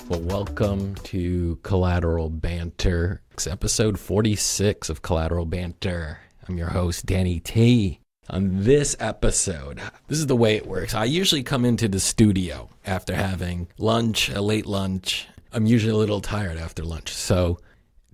Well, welcome to Collateral Banter. It's episode 46 of Collateral Banter. I'm your host, Danny T. On this episode, this is the way it works. I usually come into the studio after having lunch, a late lunch. I'm usually a little tired after lunch. So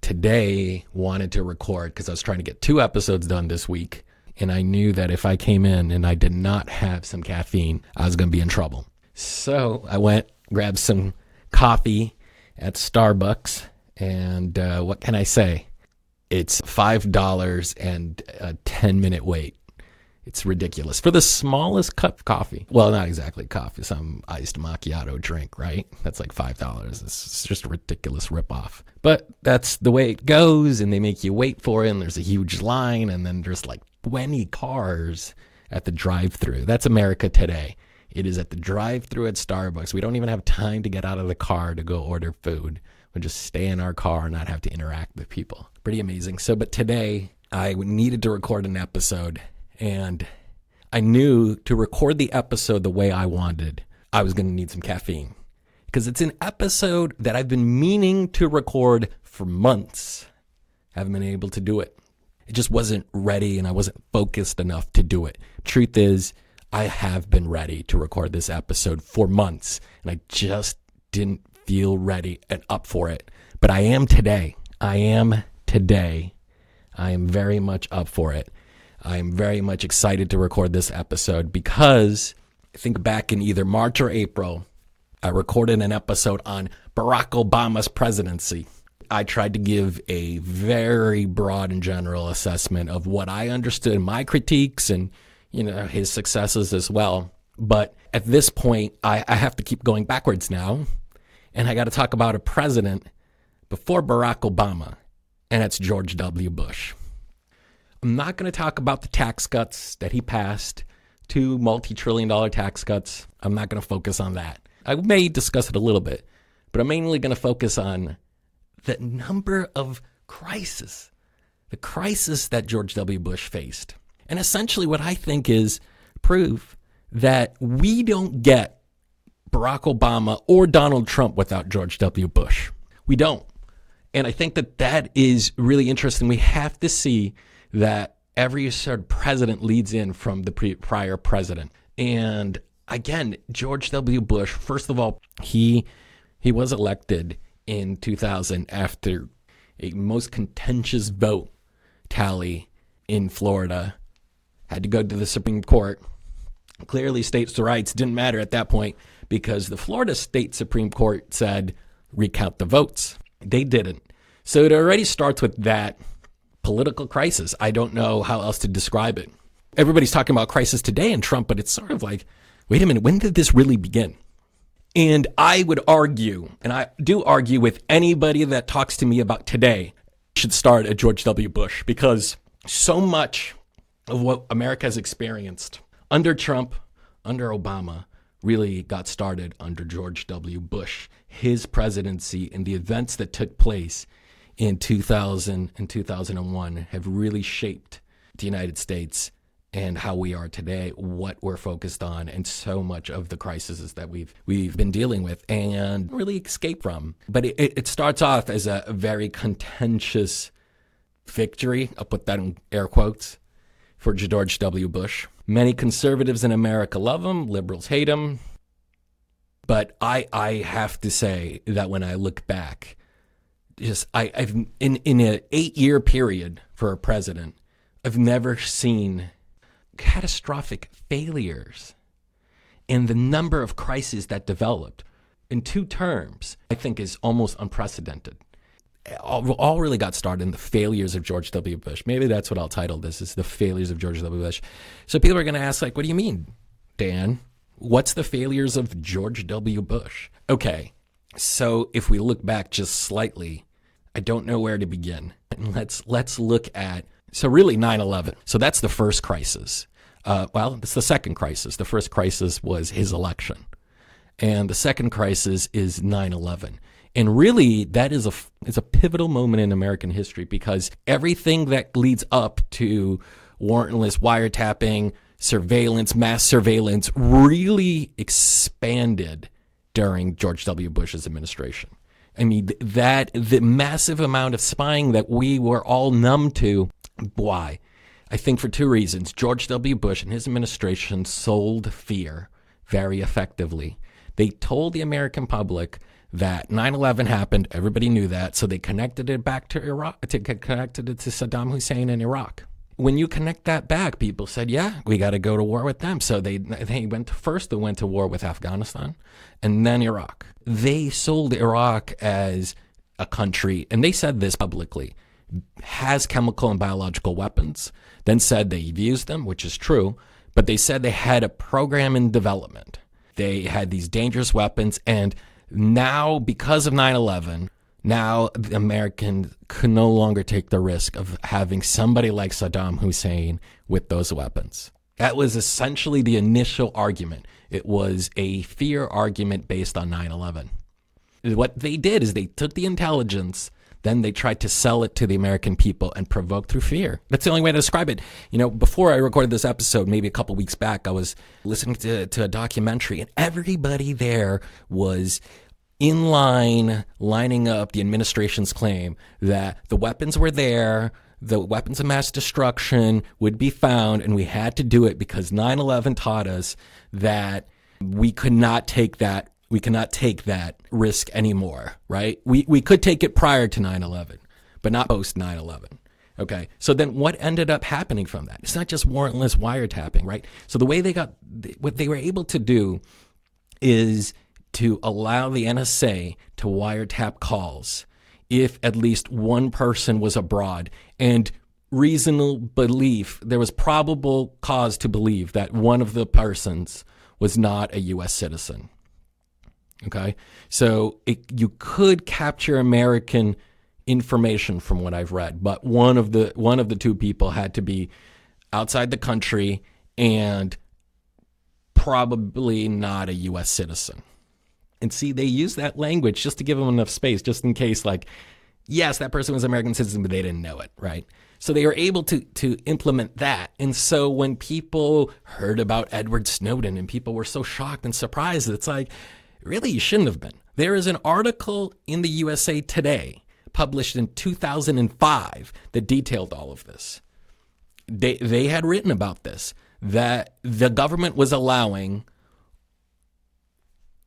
today, wanted to record because I was trying to get 2 episodes done this week. And I knew that if I came in and I did not have some caffeine, I was going to be in trouble. So I went, grabbed some coffee at Starbucks, and what can I say? It's $5 and a 10-minute wait. It's ridiculous. For the smallest cup of coffee. Well, not exactly coffee, some iced macchiato drink, right? That's like $5. It's just a ridiculous ripoff. But that's the way it goes, and they make you wait for it, and there's a huge line, and then there's like 20 cars at the drive-thru. That's America today. It is at the drive-thru at Starbucks. We don't even have time to get out of the car to go order food. We'll just stay in our car and not have to interact with people. Pretty amazing. But today, I needed to record an episode, and I knew to record the episode the way I wanted, I was going to need some caffeine. Because it's an episode that I've been meaning to record for months. Haven't been able to do it. It just wasn't ready, and I wasn't focused enough to do it. Truth is, I have been ready to record this episode for months, and I just didn't feel ready and up for it. But I am today. I am very much up for it. I am very much excited to record this episode because I think back in either March or April, I recorded an episode on Barack Obama's presidency. I tried to give a very broad and general assessment of what I understood, my critiques, and his successes as well. But at this point, I have to keep going backwards now. And I got to talk about a president before Barack Obama, and that's George W. Bush. I'm not going to talk about the tax cuts that he passed, 2 multi-trillion-dollar tax cuts. I'm not going to focus on that. I may discuss it a little bit, but I'm mainly going to focus on the number of crises, the crisis that George W. Bush faced. And essentially what I think is proof that we don't get Barack Obama or Donald Trump without George W. Bush. We don't. And I think that is really interesting. We have to see that every certain president leads in from the prior president. And again, George W. Bush, first of all, he was elected in 2000 after a most contentious vote tally in Florida. Had to go to the Supreme Court. Clearly, states' rights didn't matter at that point because the Florida State Supreme Court said, recount the votes. They didn't. So it already starts with that political crisis. I don't know how else to describe it. Everybody's talking about crisis today in Trump, but it's sort of like, wait a minute, when did this really begin? And I would argue, and I do argue with anybody that talks to me about today, should start at George W. Bush, because so much of what America has experienced under Trump, under Obama, really got started under George W. Bush. His presidency and the events that took place in 2000 and 2001 have really shaped the United States and how we are today, what we're focused on, and so much of the crises that we've been dealing with and really escape from. But it starts off as a very contentious victory. I'll put that in air quotes for George W. Bush. Many conservatives in America love him, liberals hate him. But I have to say that when I look back, I've in an 8-year period for a president, I've never seen catastrophic failures and the number of crises that developed in 2 terms, I think is almost unprecedented. All really got started in the failures of George W. Bush. Maybe that's what I'll title this, is the failures of George W. Bush. So people are going to ask, like, what do you mean, Dan? What's the failures of George W. Bush? Okay, so if we look back just slightly, I don't know where to begin. Let's look at, so really 9/11. So that's the first crisis. It's the second crisis. The first crisis was his election. And the second crisis is 9/11. And really, that is a pivotal moment in American history because everything that leads up to warrantless wiretapping, surveillance, mass surveillance really expanded during George W. Bush's administration. I mean, the massive amount of spying that we were all numb to. Why? I think for two reasons. George W. Bush and his administration sold fear very effectively. They told the American public that 9/11 happened. Everybody knew that. So they connected it back to Iraq, connected it to Saddam Hussein in Iraq. When you connect that back, people said, yeah, we got to go to war with them. So they went to war with Afghanistan and then Iraq. They sold Iraq as a country, and they said this publicly, has chemical and biological weapons, then said they've used them, which is true, but they said they had a program in development. They had these dangerous weapons, and now, because of 9/11, now the Americans could no longer take the risk of having somebody like Saddam Hussein with those weapons. That was essentially the initial argument. It was a fear argument based on 9/11. What they did is they took the intelligence, then they tried to sell it to the American people and provoke through fear. That's the only way to describe it. You know, before I recorded this episode, maybe a couple weeks back, I was listening to a documentary, and everybody there was in line, lining up the administration's claim that the weapons were there, the weapons of mass destruction would be found, and we had to do it because 9/11 taught us that we could not take that. We cannot take that risk anymore, right? We could take it prior to 9/11, but not post 9/11. Okay. So then what ended up happening from that? It's not just warrantless wiretapping, right? So the way what they were able to do is to allow the NSA to wiretap calls if at least one person was abroad and reasonable belief, there was probable cause to believe that one of the persons was not a U.S. citizen. Okay, so you could capture American information from what I've read, but one of the two people had to be outside the country and probably not a U.S. citizen. And see, they use that language just to give them enough space, just in case, like, yes, that person was an American citizen, but they didn't know it, right? So they were able to implement that. And so when people heard about Edward Snowden and people were so shocked and surprised, it's like, really, you shouldn't have been. There is an article in the USA Today published in 2005 that detailed all of this. They had written about this, that the government was allowing,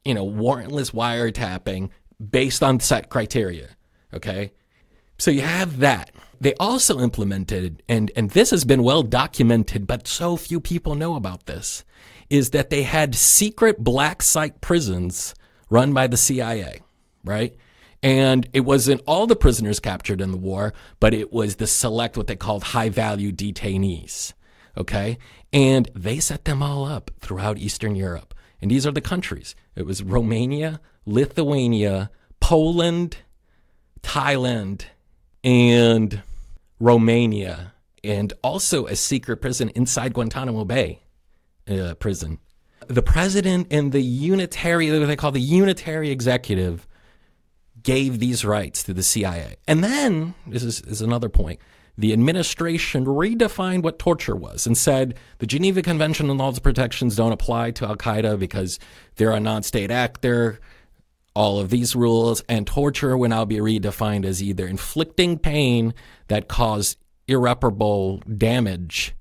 warrantless wiretapping based on set criteria, okay? So you have that. They also implemented, and this has been well documented, but so few people know about this, is that they had secret black site prisons run by the CIA, right? And it wasn't all the prisoners captured in the war, but it was the select, what they called high-value detainees, okay? And they set them all up throughout Eastern Europe. And these are the countries. It was Romania, Lithuania, Poland, Thailand, and Romania, and also a secret prison inside Guantanamo Bay prison. The president and what they call the unitary executive, gave these rights to the CIA. And then, this is another point, the administration redefined what torture was and said the Geneva Convention and laws of protections don't apply to Al-Qaeda because they're a non-state actor, all of these rules, and torture will now be redefined as either inflicting pain that caused irreparable damage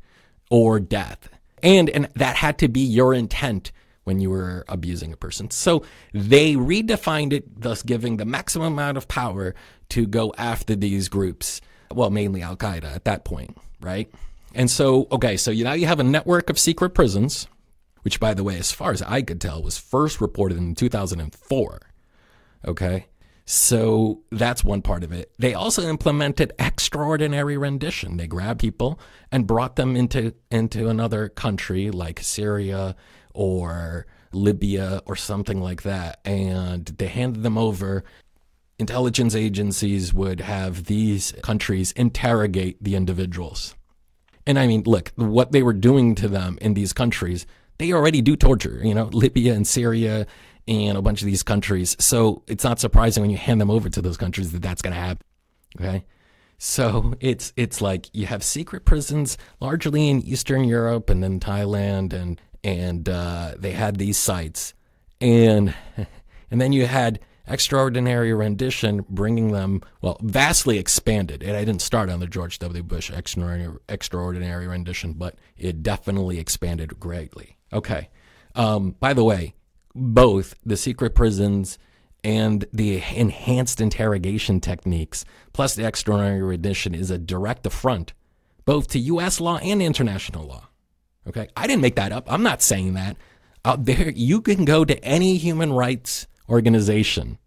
or death. And that had to be your intent when you were abusing a person. So they redefined it, thus giving the maximum amount of power to go after these groups. Well, mainly Al-Qaeda at that point, right? And so, okay, so now you have a network of secret prisons, which, by the way, as far as I could tell, was first reported in 2004, okay? So that's one part of it. They also implemented extraordinary rendition. They grabbed people and brought them into another country like Syria or Libya or something like that, and they handed them over. Intelligence agencies would have these countries interrogate the individuals. And I mean, look, what they were doing to them in these countries, they already do torture, Libya and Syria and a bunch of these countries. So it's not surprising when you hand them over to those countries that that's going to happen. Okay. So it's like you have secret prisons largely in Eastern Europe and then Thailand and they had these sites. And And then you had extraordinary rendition, bringing them, well, vastly expanded. And I didn't start on the George W. Bush extraordinary rendition, but it definitely expanded greatly. Okay. By the way, both the secret prisons and the enhanced interrogation techniques, plus the extraordinary rendition, is a direct affront both to U.S. law and international law. Okay, I didn't make that up. I'm not saying that. Out there, you can go to any human rights organization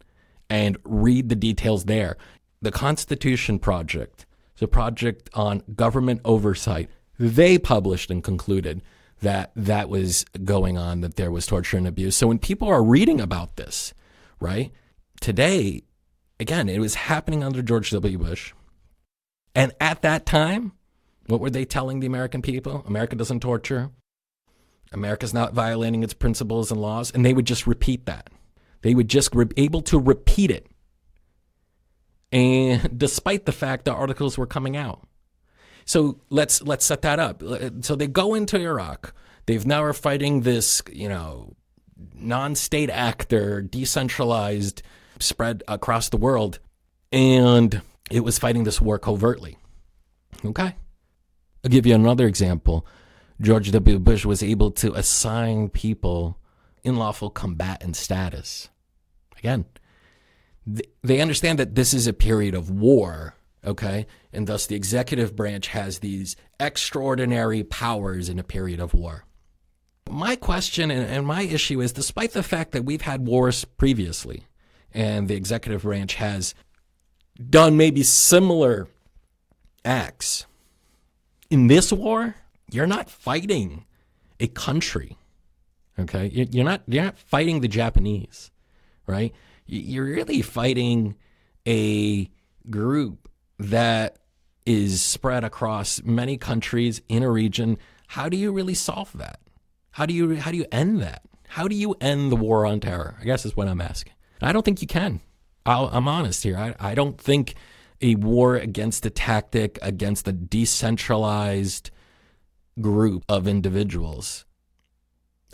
and read the details there. The Constitution Project, the project on government oversight, they published and concluded that that was going on, that there was torture and abuse. So when people are reading about this, right, today, again, it was happening under George W. Bush. And at that time, what were they telling the American people? America doesn't torture. America's not violating its principles and laws. And they would just repeat that. They would just be able to repeat it. And despite the fact the articles were coming out. So let's set that up. So they go into Iraq. They've now are fighting this, non-state actor, decentralized, spread across the world. And it was fighting this war covertly. Okay. I'll give you another example. George W. Bush was able to assign people unlawful combatant status. Again, they understand that this is a period of war, okay? And thus the executive branch has these extraordinary powers in a period of war. My question and my issue is, despite the fact that we've had wars previously and the executive branch has done maybe similar acts, in this war, you're not fighting a country, okay? You're not fighting the Japanese, right? You're really fighting a group that is spread across many countries in a region. How do you really solve that? How do you end that? How do you end the war on terror? I guess is what I'm asking. I don't think you can. I'm honest here. I don't think a war against a tactic, against a decentralized group of individuals,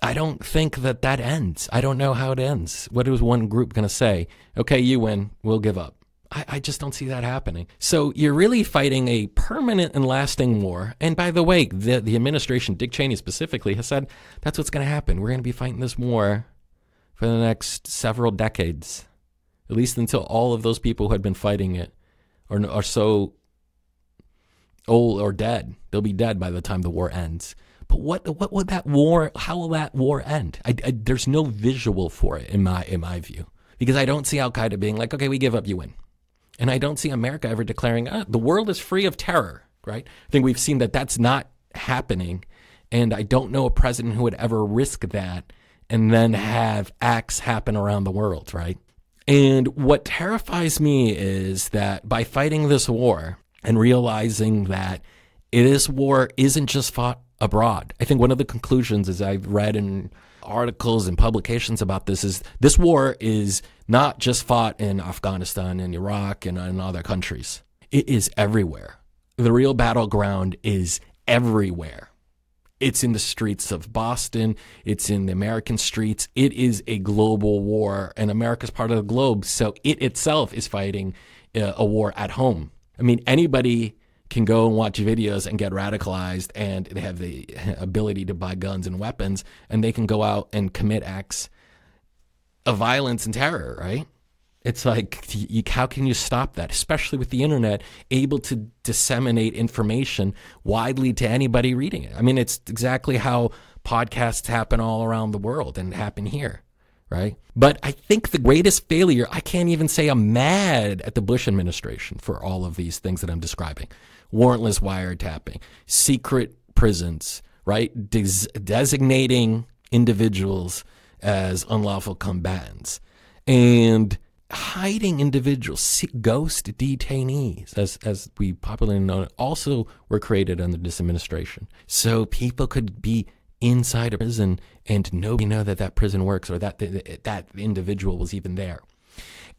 I don't think that ends. I don't know how it ends. What is one group going to say? Okay, you win, we'll give up. I just don't see that happening. So you're really fighting a permanent and lasting war. And by the way, the administration, Dick Cheney specifically, has said that's what's going to happen. We're going to be fighting this war for the next several decades, at least until all of those people who had been fighting it are so old or dead. They'll be dead by the time the war ends. But what would that war? How will that war end? There's no visual for it in my view, because I don't see Al Qaeda being like, okay, we give up, you win, and I don't see America ever declaring the world is free of terror. Right? I think we've seen that that's not happening, and I don't know a president who would ever risk that and then have acts happen around the world. Right? And what terrifies me is that by fighting this war and realizing that this war isn't just fought abroad. I think one of the conclusions, as I've read in articles and publications about this, is this war is not just fought in Afghanistan and Iraq and in other countries. It is everywhere. The real battleground is everywhere. It's in the streets of Boston. It's in the American streets. It is a global war, and America's part of the globe, so it itself is fighting a war at home. I mean, anybody can go and watch videos and get radicalized, and they have the ability to buy guns and weapons, and they can go out and commit acts of violence and terror, right? It's like, how can you stop that? Especially with the internet, able to disseminate information widely to anybody reading it. I mean, it's exactly how podcasts happen all around the world and happen here, right? But I think the greatest failure, I can't even say I'm mad at the Bush administration for all of these things that I'm describing. Warrantless wiretapping, secret prisons, right? Designating individuals as unlawful combatants, and hiding individuals, ghost detainees, as we popularly know, also were created under this administration. So people could be inside a prison and nobody know that prison works, or that individual was even there.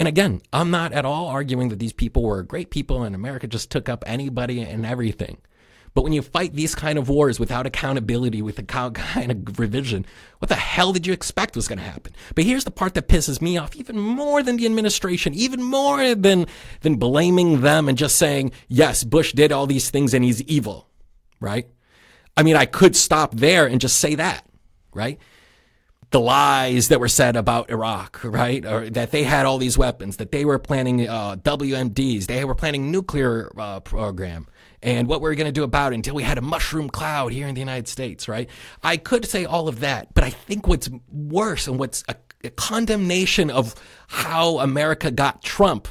And again, I'm not at all arguing that these people were great people and America just took up anybody and everything. But when you fight these kind of wars without accountability, with a kind of revision, what the hell did you expect was going to happen? But here's the part that pisses me off even more than the administration, even more than blaming them and just saying, yes, Bush did all these things and he's evil, right? I mean, I could stop there and just say that, right? The lies that were said about Iraq, right? Or that they had all these weapons, that they were planning WMDs, they were planning nuclear program, and what we were going to do about it until we had a mushroom cloud here in the United States, right? I could say all of that, but I think what's worse and what's a condemnation of how America got Trump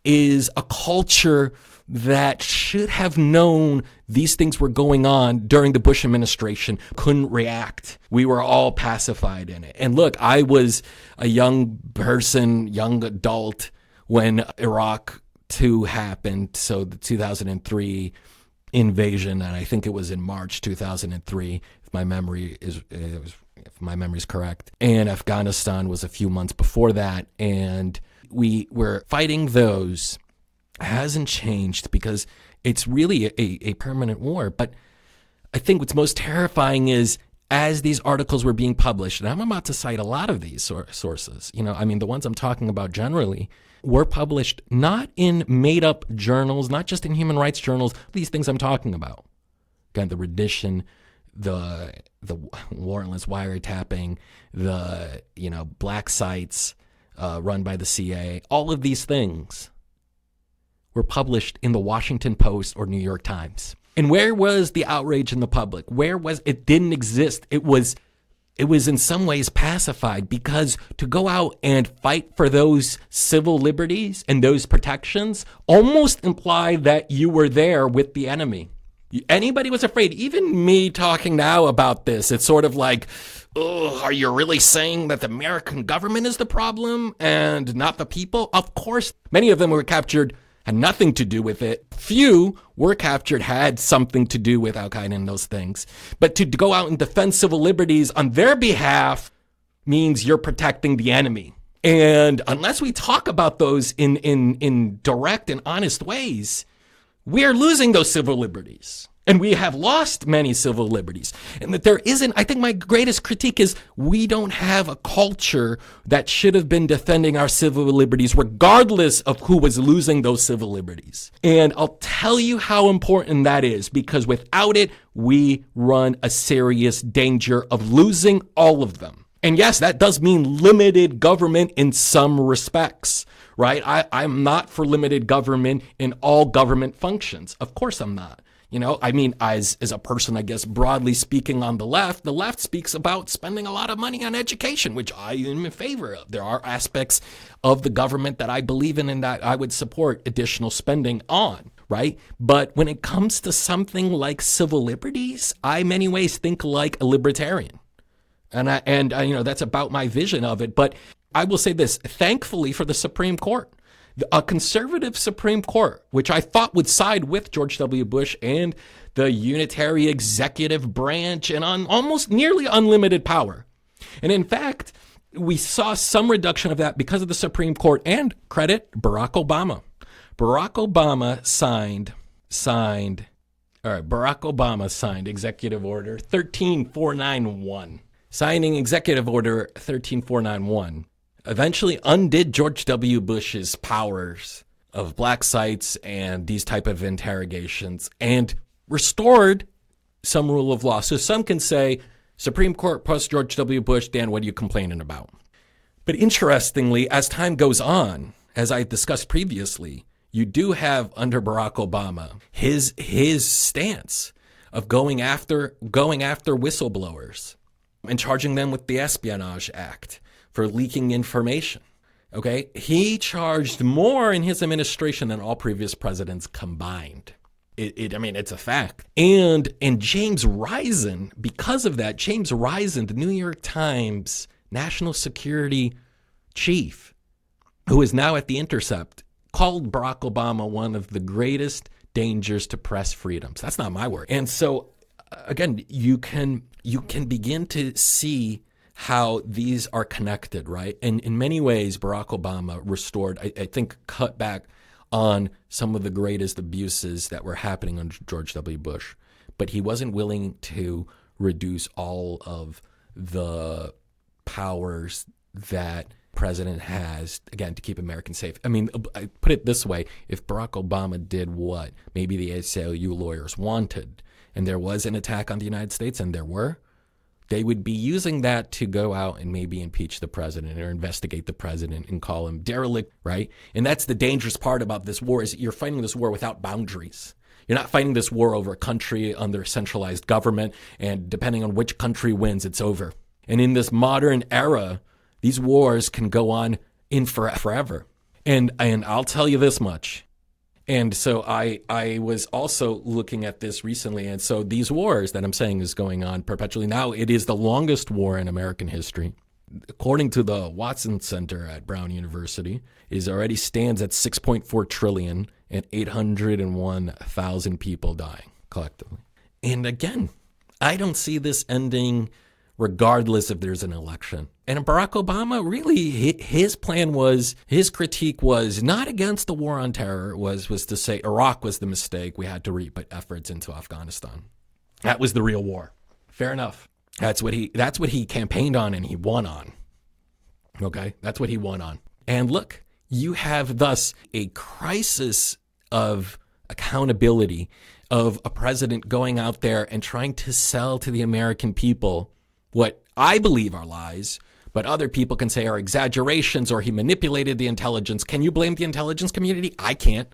is a culture that should have known these things were going on during the Bush administration, couldn't react. We were all pacified in it. And look, I was a young person, young adult when Iraq II happened. So the 2003 invasion, and I think it was in March 2003, if my memory is correct. And Afghanistan was a few months before that. And we were fighting those. Hasn't changed because it's really a permanent war. But I think what's most terrifying is as these articles were being published, and I'm about to cite a lot of these sources, I mean, the ones I'm talking about generally were published not in made-up journals, not just in human rights journals, these things I'm talking about. Again, the rendition, the warrantless wiretapping, the, black sites run by the CIA, all of these things were published in the Washington Post or New York Times. And where was the outrage in the public? Where was it? Didn't exist. It was in some ways pacified because to go out and fight for those civil liberties and those protections almost implied that you were there with the enemy. Anybody was afraid. Even me talking now about this, it's sort of like, oh, are you really saying that the American government is the problem and not the people? Of course, many of them were captured, had nothing to do with it. Few were captured, had something to do with Al-Qaeda and those things. But to go out and defend civil liberties on their behalf means you're protecting the enemy. And unless we talk about those in direct and honest ways, we are losing those civil liberties. And we have lost many civil liberties. And that there isn't, I think my greatest critique is we don't have a culture that should have been defending our civil liberties regardless of who was losing those civil liberties. And I'll tell you how important that is because without it, we run a serious danger of losing all of them. And yes, that does mean limited government in some respects, right? I'm not for limited government in all government functions. Of course I'm not. I mean, as a person, I guess, broadly speaking on the left speaks about spending a lot of money on education, which I am in favor of. There are aspects of the government that I believe in and that I would support additional spending on, right? But when it comes to something like civil liberties, I in many ways think like a libertarian. And that's about my vision of it. But I will say this, thankfully for the Supreme Court, a conservative Supreme Court, which I thought would side with George W. Bush and the unitary executive branch and on almost nearly unlimited power. And in fact, we saw some reduction of that because of the Supreme Court and credit Barack Obama. Barack Obama signed Executive Order 13491. Signing Executive Order 13491 eventually undid George W. Bush's powers of black sites and these type of interrogations and restored some rule of law. So some can say, Supreme Court plus George W. Bush, Dan, what are you complaining about? But interestingly, as time goes on, as I discussed previously, you do have under Barack Obama his stance of going after whistleblowers and charging them with the Espionage Act for leaking information. Okay, he charged more in his administration than all previous presidents combined. It's a fact. And James Risen, because of that, James Risen, the New York Times national security chief, who is now at The Intercept, called Barack Obama one of the greatest dangers to press freedoms. That's not my word. And so, again, you can begin to see how these are connected, right? And in many ways, Barack Obama restored, I think, cut back on some of the greatest abuses that were happening under George W. Bush. but he wasn't willing to reduce all of the powers that president has, again, to keep Americans safe. I mean, I put it this way. If Barack Obama did what maybe the ACLU lawyers wanted, and there was an attack on the United States, and there were, they would be using that to go out and maybe impeach the president or investigate the president and call him derelict, right? And that's the dangerous part about this war, is you're fighting this war without boundaries. You're not fighting this war over a country under centralized government, and depending on which country wins, it's over. And in this modern era, these wars can go on forever. And I'll tell you this much. And so I was also looking at this recently. And so these wars that I'm saying is going on perpetually now, it is the longest war in American history. According to the Watson Center at Brown University, it already stands at 6.4 trillion and 801,000 people dying collectively. And again, I don't see this ending regardless if there's an election. And Barack Obama, really, his plan was, his critique was not against the war on terror, was to say Iraq was the mistake. We had to reput efforts into Afghanistan. That was the real war. Fair enough. That's what he campaigned on and he won on. Okay? That's what he won on. And look, you have thus a crisis of accountability of a president going out there and trying to sell to the American people what I believe are lies, but other people can say are exaggerations, or he manipulated the intelligence. Can you blame the intelligence community? I can't.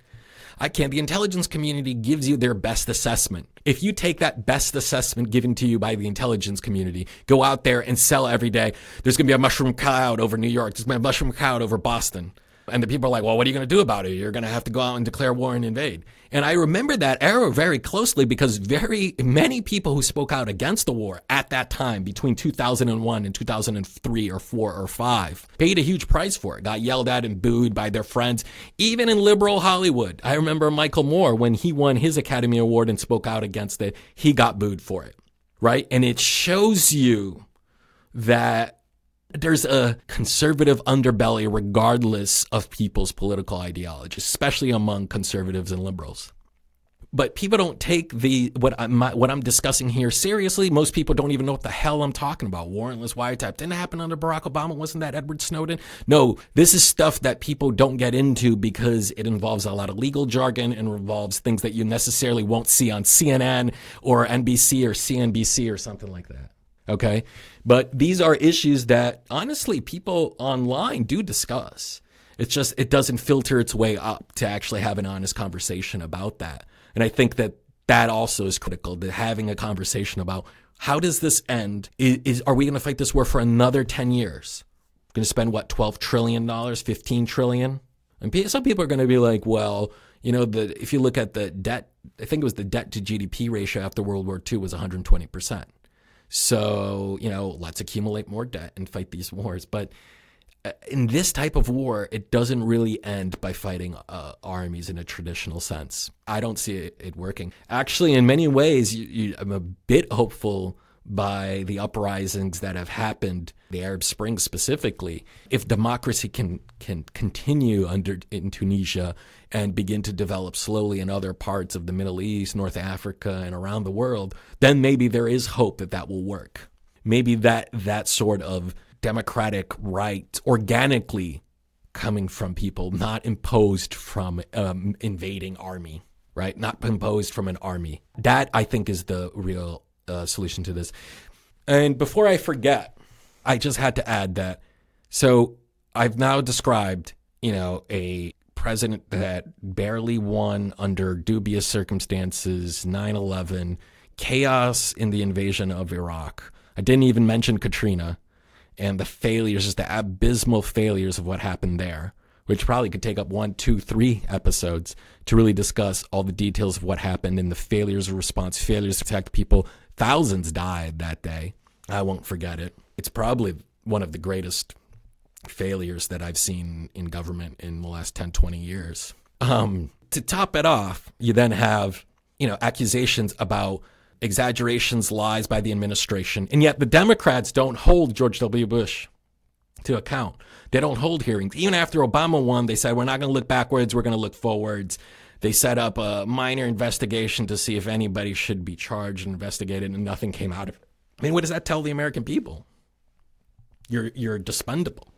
The intelligence community gives you their best assessment. If you take that best assessment given to you by the intelligence community, go out there and sell every day, there's going to be a mushroom cloud over New York, there's going to be a mushroom cloud over Boston. And the people are like, well, what are you going to do about it? You're going to have to go out and declare war and invade. And I remember that era very closely because very many people who spoke out against the war at that time, between 2001 and 2003 or 4 or 5, paid a huge price for it, got yelled at and booed by their friends, even in liberal Hollywood. I remember Michael Moore, when he won his Academy Award and spoke out against it, he got booed for it, right? And it shows you that there's a conservative underbelly regardless of people's political ideology, especially among conservatives and liberals. But people don't take what I'm discussing here seriously. Most people don't even know what the hell I'm talking about. Warrantless wiretap didn't happen under Barack Obama. Wasn't that Edward Snowden? No, this is stuff that people don't get into because it involves a lot of legal jargon and involves things that you necessarily won't see on CNN or NBC or CNBC or something like that. Okay? But these are issues that, honestly, people online do discuss. It's just, it doesn't filter its way up to actually have an honest conversation about that. And I think that also is critical, to having a conversation about how does this end? Are we going to fight this war for another 10 years? Going to spend, what, $12 trillion, $15 trillion? And some people are going to be like, well, if you look at the debt, I think it was the debt to GDP ratio after World War II was 120%. So, let's accumulate more debt and fight these wars. But in this type of war, it doesn't really end by fighting armies in a traditional sense. I don't see it working. Actually, in many ways, I'm a bit hopeful by the uprisings that have happened, the Arab Spring specifically. If democracy can continue in Tunisia and begin to develop slowly in other parts of the Middle East, North Africa, and around the world, then maybe there is hope that will work. Maybe that sort of democratic right organically coming from people, not imposed from invading army, right? Not imposed from an army. That, I think, is the real solution to this. And before I forget, I just had to add that. So I've now described, a president that barely won under dubious circumstances, 9/11, chaos in the invasion of Iraq. I didn't even mention Katrina and the failures, just the abysmal failures of what happened there, which probably could take up 1, 2, 3 episodes to really discuss all the details of what happened and the failures of response, failures to protect people. Thousands died that day. I won't forget it. It's probably one of the greatest failures that I've seen in government in the last 10, 20 years. To top it off, you then have, accusations about exaggerations, lies by the administration. And yet the Democrats don't hold George W. Bush to account. They don't hold hearings. Even after Obama won, they said, we're not going to look backwards, we're going to look forwards. They set up a minor investigation to see if anybody should be charged and investigated, and nothing came out of it. I mean, what does that tell the American people? You're dispendable,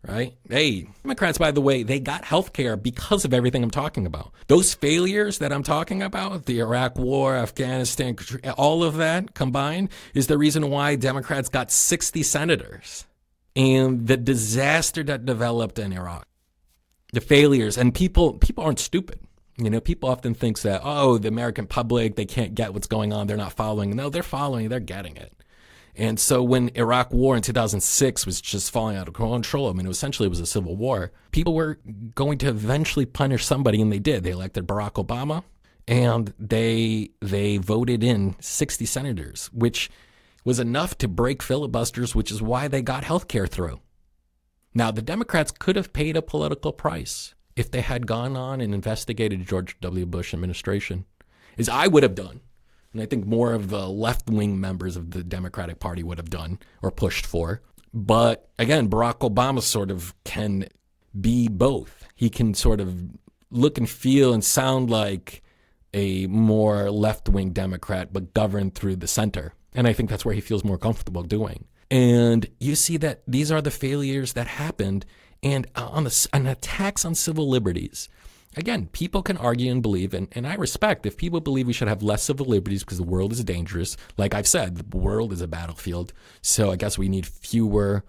right? Hey, Democrats, by the way, they got health care because of everything I'm talking about. Those failures that I'm talking about, the Iraq War, Afghanistan, all of that combined is the reason why Democrats got 60 senators. And the disaster that developed in Iraq, the failures, and people aren't stupid. You know, people often think that, oh, the American public, they can't get what's going on. They're not following. No, they're following. They're getting it. And so when Iraq War in 2006 was just falling out of control, I mean, essentially it was a civil war, people were going to eventually punish somebody, and they did. They elected Barack Obama, and they voted in 60 senators, which was enough to break filibusters, which is why they got health care through. Now, the Democrats could have paid a political price if they had gone on and investigated George W. Bush administration, as I would have done. And I think more of the left-wing members of the Democratic Party would have done or pushed for. But again, Barack Obama sort of can be both. He can sort of look and feel and sound like a more left-wing Democrat, but govern through the center. And I think that's where he feels more comfortable doing. And you see that these are the failures that happened. And on attacks on civil liberties, again, people can argue and believe, and I respect if people believe we should have less civil liberties because the world is dangerous. Like I've said, the world is a battlefield. So I guess we need fewer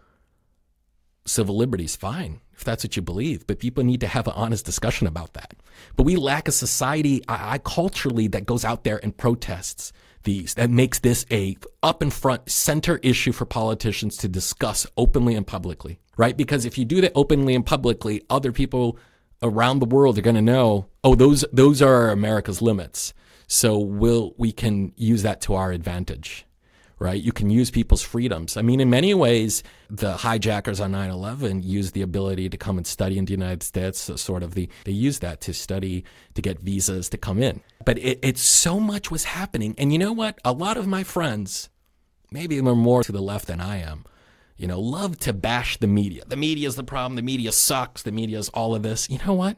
civil liberties. Fine, if that's what you believe. But people need to have an honest discussion about that. But we lack a society, culturally, that goes out there and protests these, that makes this a up in front center issue for politicians to discuss openly and publicly, right? Because if you do that openly and publicly, other people around the world are going to know, oh, those are America's limits. So we can use that to our advantage, right? You can use people's freedoms. I mean, in many ways, the hijackers on 9/11 used the ability to come and study in the United States. So they used that to study, to get visas to come in. But it's so much was happening. And you know what? A lot of my friends, maybe they're more to the left than I am, love to bash the media. The media is the problem. The media sucks. The media is all of this. You know what?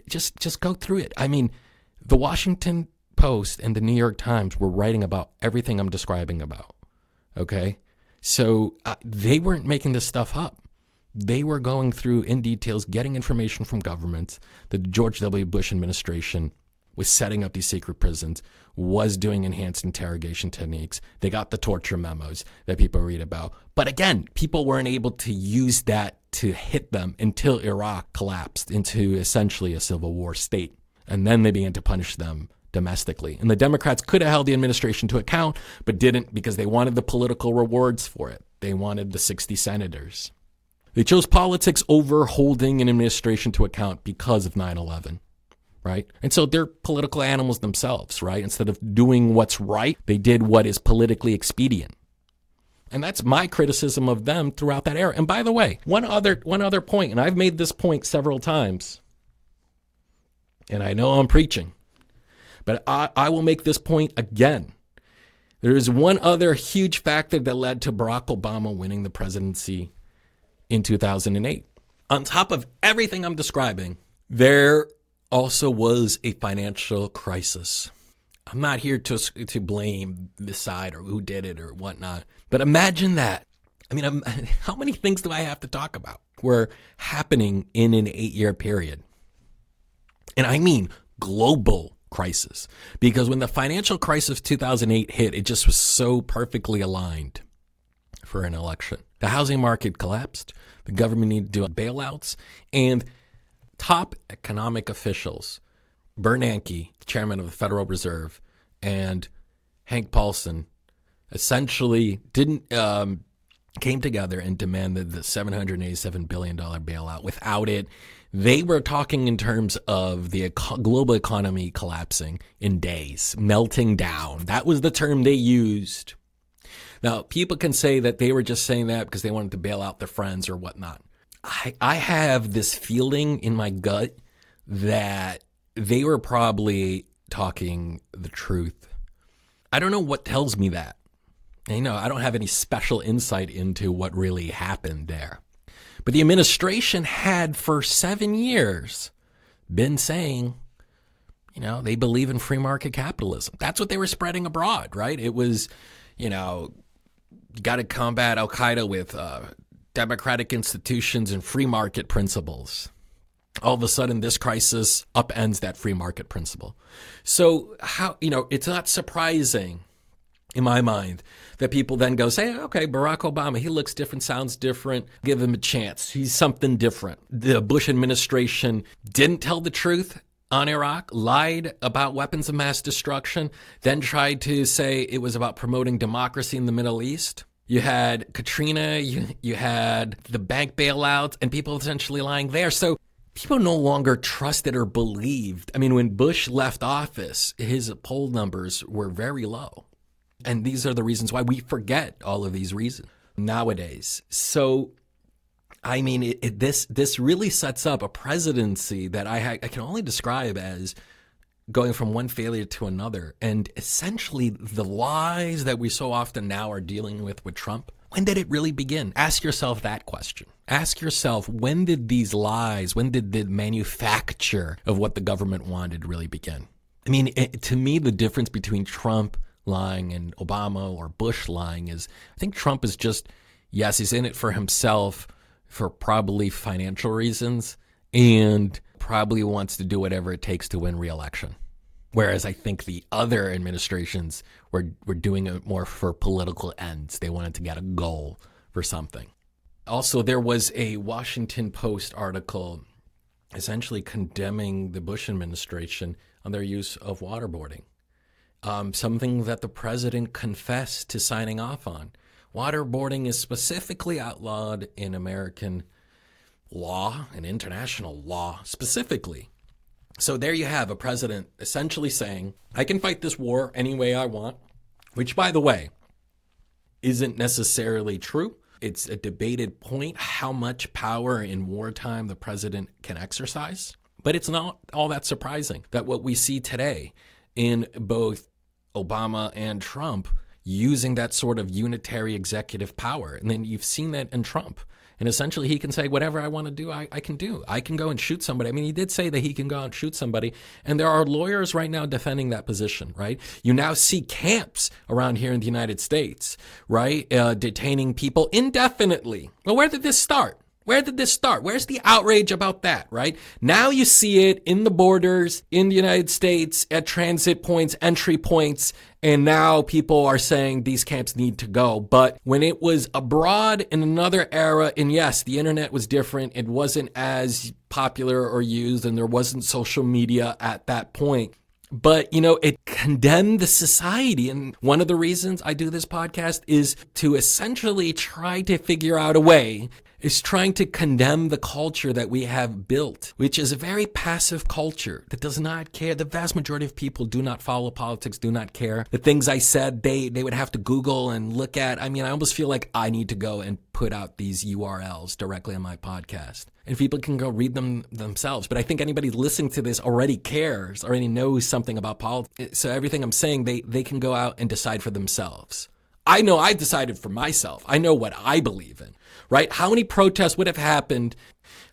Just go through it. I mean, the Washington Post and the New York Times were writing about everything I'm describing about. Okay? So they weren't making this stuff up. They were going through in details, getting information from governments. The George W. Bush administration was setting up these secret prisons, was doing enhanced interrogation techniques. They got the torture memos that people read about. But again, people weren't able to use that to hit them until Iraq collapsed into essentially a civil war state. And then they began to punish them domestically. And the Democrats could have held the administration to account, but didn't because they wanted the political rewards for it. They wanted the 60 senators. They chose politics over holding an administration to account because of 9/11. Right? And so they're political animals themselves, right? Instead of doing what's right, they did what is politically expedient. And that's my criticism of them throughout that era. And by the way, one other point, and I've made this point several times, and I know I'm preaching, but I will make this point again. There is one other huge factor that led to Barack Obama winning the presidency in 2008. On top of everything I'm describing, there also was a financial crisis. I'm not here to blame this side or who did it or whatnot, but imagine that. I mean, how many things do I have to talk about were happening in an 8-year period? And I mean global crisis, because when the financial crisis of 2008 hit, it just was so perfectly aligned for an election. The housing market collapsed. The government needed to do bailouts, and top economic officials, Bernanke, the chairman of the Federal Reserve, and Hank Paulson, essentially came together and demanded the $787 billion bailout. Without it, they were talking in terms of the global economy collapsing in days, melting down. That was the term they used. Now, people can say that they were just saying that because they wanted to bail out their friends or whatnot. I have this feeling in my gut that they were probably talking the truth. I don't know what tells me that. I don't have any special insight into what really happened there. But the administration had for 7 years been saying They believe in free market capitalism. That's what they were spreading abroad, right? It was, you got to combat Al-Qaeda with democratic institutions and free market principles. All of a sudden, this crisis upends that free market principle. So it's not surprising in my mind that people then go say, okay, Barack Obama, he looks different, sounds different, give him a chance. He's something different. The Bush administration didn't tell the truth on Iraq, lied about weapons of mass destruction, then tried to say it was about promoting democracy in the Middle East. You had Katrina, you had the bank bailouts, and people essentially lying there. So people no longer trusted or believed. I mean, when Bush left office, his poll numbers were very low. And these are the reasons why we forget all of these reasons nowadays. So, I mean, this really sets up a presidency that I can only describe as going from one failure to another. And essentially, the lies that we so often now are dealing with Trump, when did it really begin? Ask yourself that question. Ask yourself, when did these lies, when did the manufacture of what the government wanted really begin? I mean, to me, the difference between Trump lying and Obama or Bush lying is, I think Trump is just, yes, he's in it for himself for probably financial reasons and probably wants to do whatever it takes to win re-election. Whereas I think the other administrations were doing it more for political ends. They wanted to get a goal for something. Also, there was a Washington Post article essentially condemning the Bush administration on their use of waterboarding. Something that the president confessed to signing off on. Waterboarding is specifically outlawed in American law and international law specifically. So there you have a president essentially saying, I can fight this war any way I want, which, by the way, isn't necessarily true. It's a debated point how much power in wartime the president can exercise. But it's not all that surprising that what we see today in both Obama and Trump using that sort of unitary executive power. And then you've seen that in Trump. And essentially he can say, whatever I want to do, I can do. I can go and shoot somebody. I mean, he did say that he can go out and shoot somebody. And there are lawyers right now defending that position, right? You now see camps around here in the United States, right? Detaining people indefinitely. Well, where did this start? Where did this start? Where's the outrage about that, right? Now you see it in the borders, in the United States, at transit points, entry points, and now people are saying these camps need to go. But when it was abroad in another era, and yes, the internet was different, it wasn't as popular or used, and there wasn't social media at that point. But, it condemned the society. And one of the reasons I do this podcast is to essentially try to figure out a way, is trying to condemn the culture that we have built, which is a very passive culture that does not care. The vast majority of people do not follow politics, do not care. The things I said, they would have to Google and look at. I mean, I almost feel like I need to go and put out these URLs directly on my podcast. And people can go read them themselves. But I think anybody listening to this already cares, already knows something about politics. So everything I'm saying, they can go out and decide for themselves. I know I've decided for myself. I know what I believe in, right? How many protests would have happened?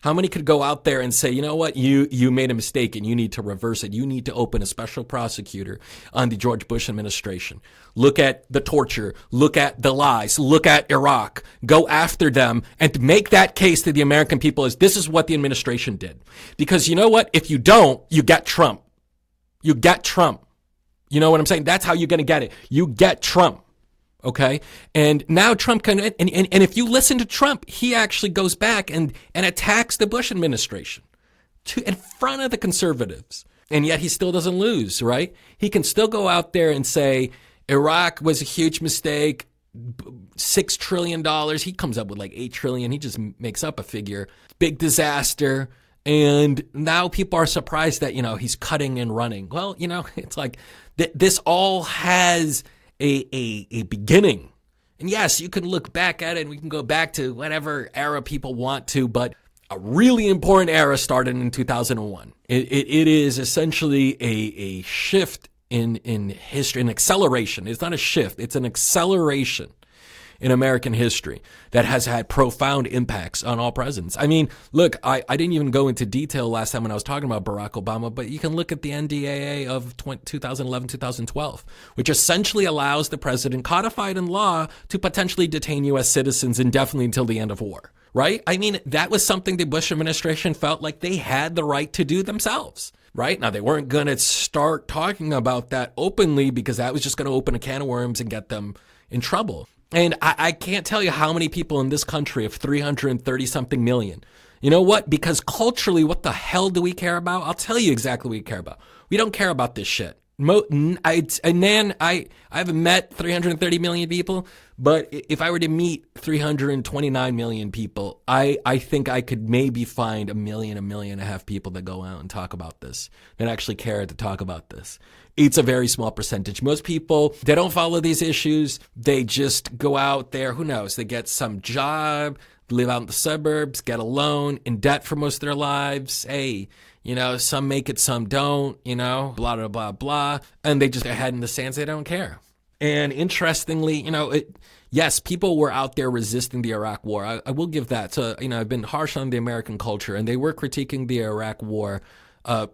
How many could go out there and say, you know what, you made a mistake and you need to reverse it. You need to open a special prosecutor on the George Bush administration. Look at the torture. Look at the lies. Look at Iraq. Go after them and make that case to the American people as this is what the administration did. Because you know what? If you don't, you get Trump. You get Trump. You know what I'm saying? That's how you're going to get it. You get Trump. Okay. And now Trump can, and if you listen to Trump, he actually goes back and attacks the Bush administration in front of the conservatives. And yet he still doesn't lose, right? He can still go out there and say Iraq was a huge mistake, $6 trillion. He comes up with like $8 trillion. He just makes up a figure. Big disaster. And now people are surprised that, he's cutting and running. Well, it's like this all has a beginning. And yes, you can look back at it and we can go back to whatever era people want to, but a really important era started in 2001. It is essentially a shift in history, an acceleration. It's not a shift, it's an acceleration in American history that has had profound impacts on all presidents. I mean, look, I didn't even go into detail last time when I was talking about Barack Obama, but you can look at the NDAA of 2011, 2012, which essentially allows the president, codified in law, to potentially detain U.S. citizens indefinitely until the end of war, right? I mean, that was something the Bush administration felt like they had the right to do themselves. Right? Now, they weren't going to start talking about that openly because that was just going to open a can of worms and get them in trouble. And I can't tell you how many people in this country of 330 something million. You know what? Because culturally, what the hell do we care about? I'll tell you exactly what we care about. We don't care about this shit. I haven't met 330 million people, but if I were to meet 329 million people, I think I could maybe find a million and a half people that go out and talk about this, that actually care to talk about this. It's a very small percentage. Most people, they don't follow these issues. They just go out there, who knows, they get some job, live out in the suburbs, get a loan, in debt for most of their lives. Hey, you know, some make it, some don't, you know, blah, blah, blah, blah. And they just their head in the sands. They don't care. And interestingly, you know, yes, people were out there resisting the Iraq war. I will give that. So, you know, I've been harsh on the American culture, and they were critiquing the Iraq war,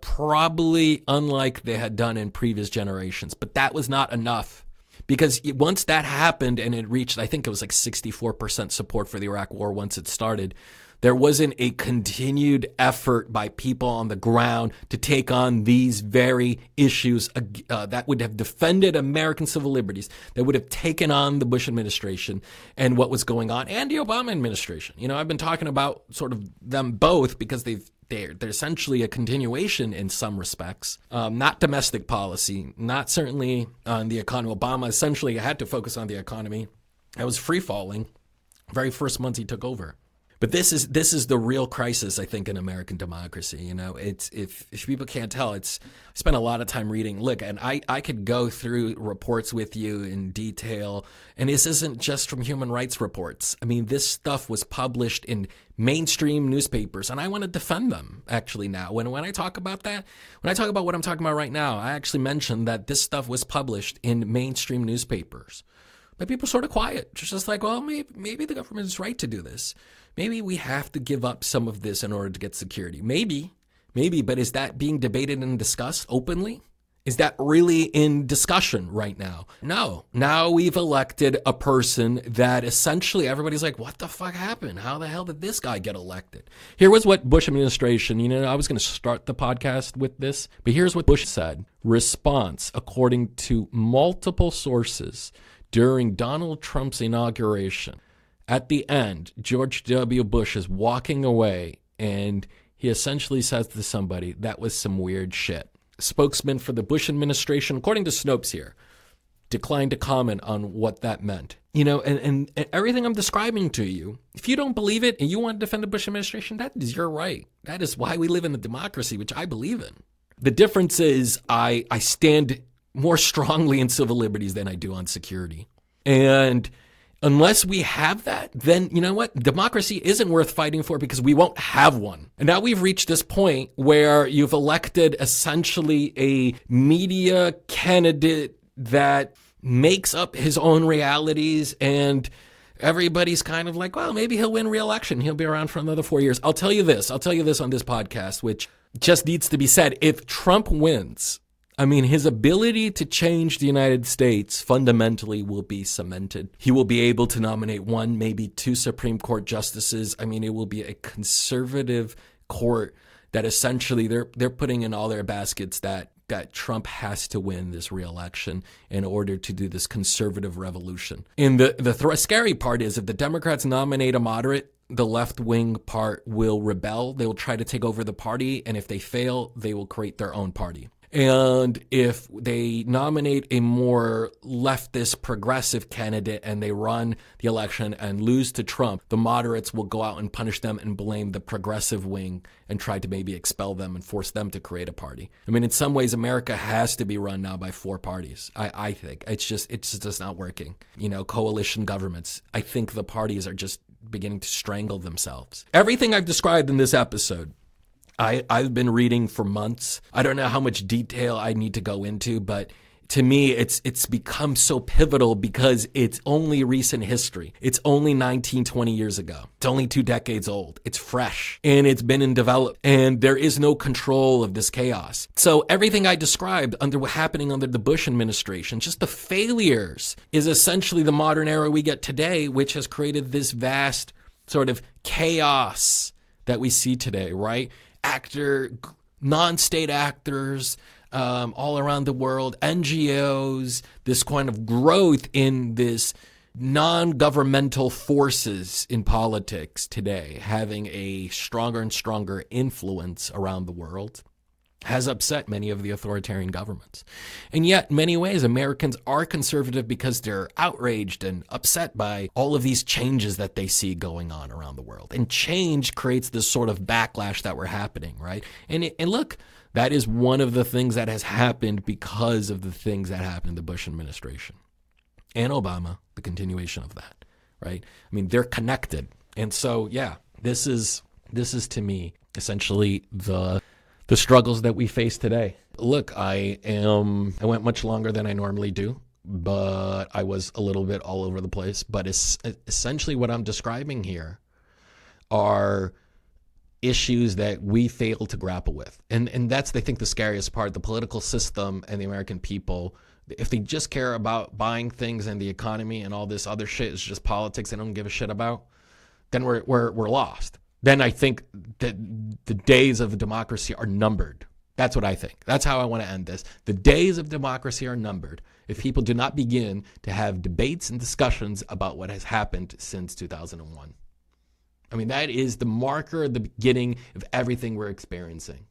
probably unlike they had done in previous generations. But that was not enough. Because once that happened and it reached, I think it was like 64% support for the Iraq war once it started, there wasn't a continued effort by people on the ground to take on these very issues that would have defended American civil liberties, that would have taken on the Bush administration and what was going on, and the Obama administration. You know, I've been talking about sort of them both because they're essentially a continuation in some respects, not domestic policy, not certainly on the economy. Obama essentially had to focus on the economy. That was free falling very first month he took over. But this is the real crisis, I think, in American democracy. You know, it's if people can't tell, I spent a lot of time reading. Look, and I could go through reports with you in detail, and this isn't just from human rights reports. I mean, this stuff was published in mainstream newspapers, and I want to defend them actually now. When I talk about that, when I talk about what I'm talking about right now, I actually mentioned that this stuff was published in mainstream newspapers. But people are sort of quiet, just like, well, maybe the government is right to do this. Maybe we have to give up some of this in order to get security. Maybe, but is that being debated and discussed openly? Is that really in discussion right now? No. Now we've elected a person that essentially everybody's like, what the fuck happened? How the hell did this guy get elected? Here was what Bush administration, you know, I was going to start the podcast with this, but here's what Bush said. Response, according to multiple sources during Donald Trump's inauguration. At the end, George W. Bush is walking away, and he essentially says to somebody, that was some weird shit. Spokesman for the Bush administration, according to Snopes here, declined to comment on what that meant. You know, and everything I'm describing to you, if you don't believe it and you want to defend the Bush administration, that is your right. That is why we live in a democracy, which I believe in. The difference is I stand more strongly in civil liberties than I do on security. And unless we have that, then you know what? Democracy isn't worth fighting for because we won't have one. And now we've reached this point where you've elected essentially a media candidate that makes up his own realities, and everybody's kind of like, well, maybe he'll win re-election. He'll be around for another 4 years. I'll tell you this on this podcast, which just needs to be said. If Trump wins, I mean, his ability to change the United States fundamentally will be cemented. He will be able to nominate one, maybe two Supreme Court justices. I mean, it will be a conservative court that essentially they're putting in all their baskets that Trump has to win this re-election in order to do this conservative revolution. And the scary part is if the Democrats nominate a moderate, the left-wing part will rebel. They will try to take over the party, and if they fail, they will create their own party. And if they nominate a more leftist progressive candidate and they run the election and lose to Trump, the moderates will go out and punish them and blame the progressive wing and try to maybe expel them and force them to create a party. I mean, in some ways, America has to be run now by four parties. I think it's just not working. You know, coalition governments. I think the parties are just beginning to strangle themselves. Everything I've described in this episode, I've been reading for months. I don't know how much detail I need to go into, but to me, it's become so pivotal because it's only recent history. It's only 19, 20 years ago. It's only 2 decades old. It's fresh and it's been in development, and there is no control of this chaos. So everything I described happening under the Bush administration, just the failures, is essentially the modern era we get today, which has created this vast sort of chaos that we see today, right? Non-state actors, all around the world, NGOs, this kind of growth in this non-governmental forces in politics today, having a stronger and stronger influence around the world, has upset many of the authoritarian governments. And yet, in many ways, Americans are conservative because they're outraged and upset by all of these changes that they see going on around the world. And change creates this sort of backlash that we're happening, right? And look, that is one of the things that has happened because of the things that happened in the Bush administration and Obama, the continuation of that, right? I mean, they're connected. And so, yeah, this is to me essentially the struggles that we face today. Look, I went much longer than I normally do, but I was a little bit all over the place. But essentially what I'm describing here are issues that we fail to grapple with. And that's, I think, the scariest part. The political system and the American people, if they just care about buying things and the economy and all this other shit is just politics they don't give a shit about, then we're lost. Then I think that the days of democracy are numbered. That's what I think. That's how I want to end this. The days of democracy are numbered if people do not begin to have debates and discussions about what has happened since 2001. I mean, that is the marker, the beginning of everything we're experiencing.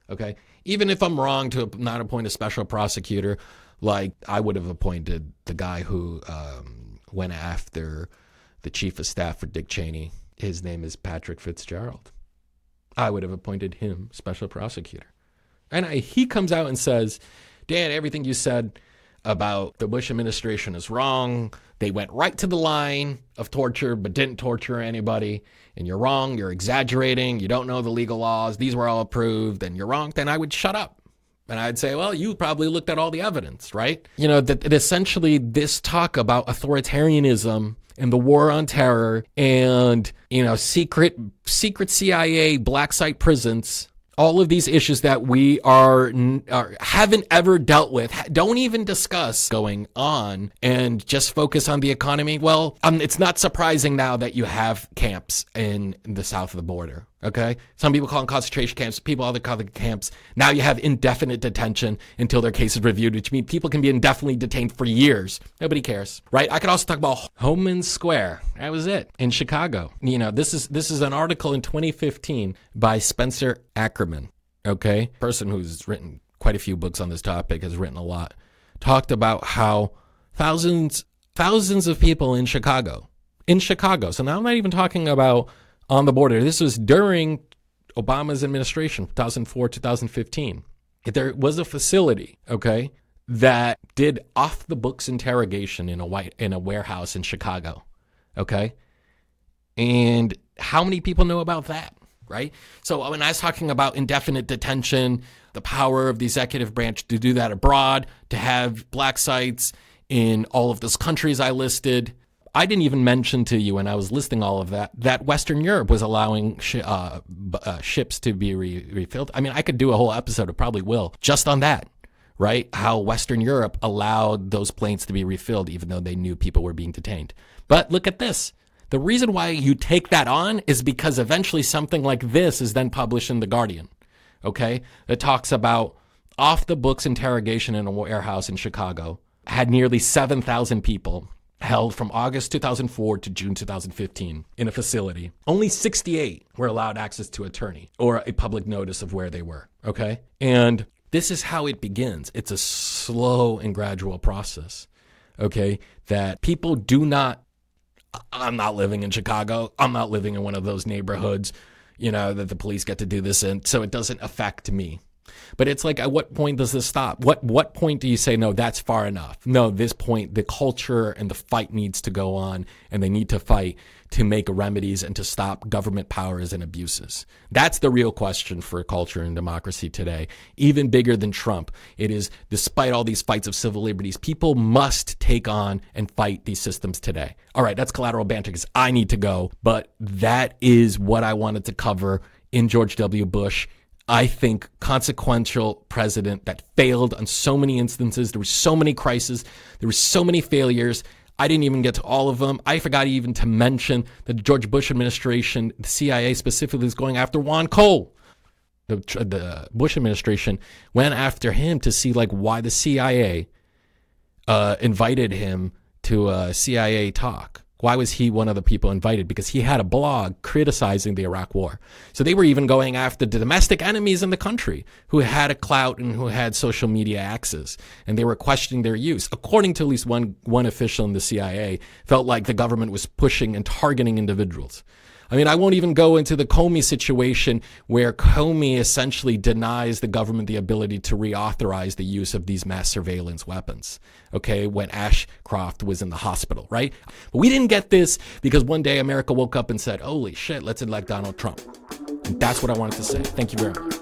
Okay? Even if I'm wrong to not appoint a special prosecutor, like I would have appointed the guy who went after the chief of staff for Dick Cheney. His name is Patrick Fitzgerald. I would have appointed him special prosecutor. And he comes out and says, Dan, everything you said about the Bush administration is wrong. They went right to the line of torture, but didn't torture anybody. And you're wrong. You're exaggerating. You don't know the legal laws. These were all approved, and you're wrong. Then I would shut up. And I'd say, well, you probably looked at all the evidence, right? You know, that essentially this talk about authoritarianism and the war on terror and, you know, secret CIA black site prisons, all of these issues that we haven't ever dealt with, don't even discuss going on, and just focus on the economy. Well, it's not surprising now that you have camps in the south of the border. Okay, some people call them concentration camps. People other call them camps. Now you have indefinite detention until their case is reviewed, which means people can be indefinitely detained for years. Nobody cares, right? I could also talk about Homan Square. That was it in Chicago. You know, this is an article in 2015 by Spencer Ackerman. Okay, person who's written quite a few books on this topic, has written a lot. Talked about how thousands of people in Chicago. So now I'm not even talking about on the border. This was during Obama's administration, 2004, 2015. There was a facility, okay, that did off-the-books interrogation in a warehouse in Chicago, okay? And how many people know about that, right? So when I was talking about indefinite detention, the power of the executive branch to do that abroad, to have black sites in all of those countries I listed, I didn't even mention to you when I was listing all of that Western Europe was allowing ships to be refilled. I mean, I could do a whole episode, I probably will, just on that, right? How Western Europe allowed those planes to be refilled even though they knew people were being detained. But look at this. The reason why you take that on is because eventually something like this is then published in The Guardian, okay? That talks about off-the-books interrogation in a warehouse in Chicago, had nearly 7,000 people held from August 2004 to June 2015 in a facility. Only 68 were allowed access to attorney or a public notice of where they were, okay? And this is how it begins. It's a slow and gradual process, okay? That people do not, I'm not living in Chicago. I'm not living in one of those neighborhoods, you know, that the police get to do this in, so it doesn't affect me. But it's like, at what point does this stop? What point do you say, no, that's far enough? No, this point, the culture and the fight needs to go on, and they need to fight to make remedies and to stop government powers and abuses. That's the real question for culture and democracy today, even bigger than Trump. It is, despite all these fights of civil liberties, people must take on and fight these systems today. All right, that's collateral banter because I need to go, but that is what I wanted to cover in George W. Bush. I think consequential president that failed on so many instances. There were so many crises. There were so many failures. I didn't even get to all of them. I forgot even to mention that the George Bush administration, the CIA specifically, is going after Juan Cole. The Bush administration went after him to see like why the CIA invited him to a CIA talk. Why was he one of the people invited? Because he had a blog criticizing the Iraq War. So they were even going after the domestic enemies in the country who had a clout and who had social media access. And they were questioning their use. According to at least one official in the CIA, felt like the government was pushing and targeting individuals. I mean, I won't even go into the Comey situation where Comey essentially denies the government the ability to reauthorize the use of these mass surveillance weapons, okay, when Ashcroft was in the hospital, right? But we didn't get this because one day America woke up and said, holy shit, let's elect Donald Trump. And that's what I wanted to say. Thank you very much.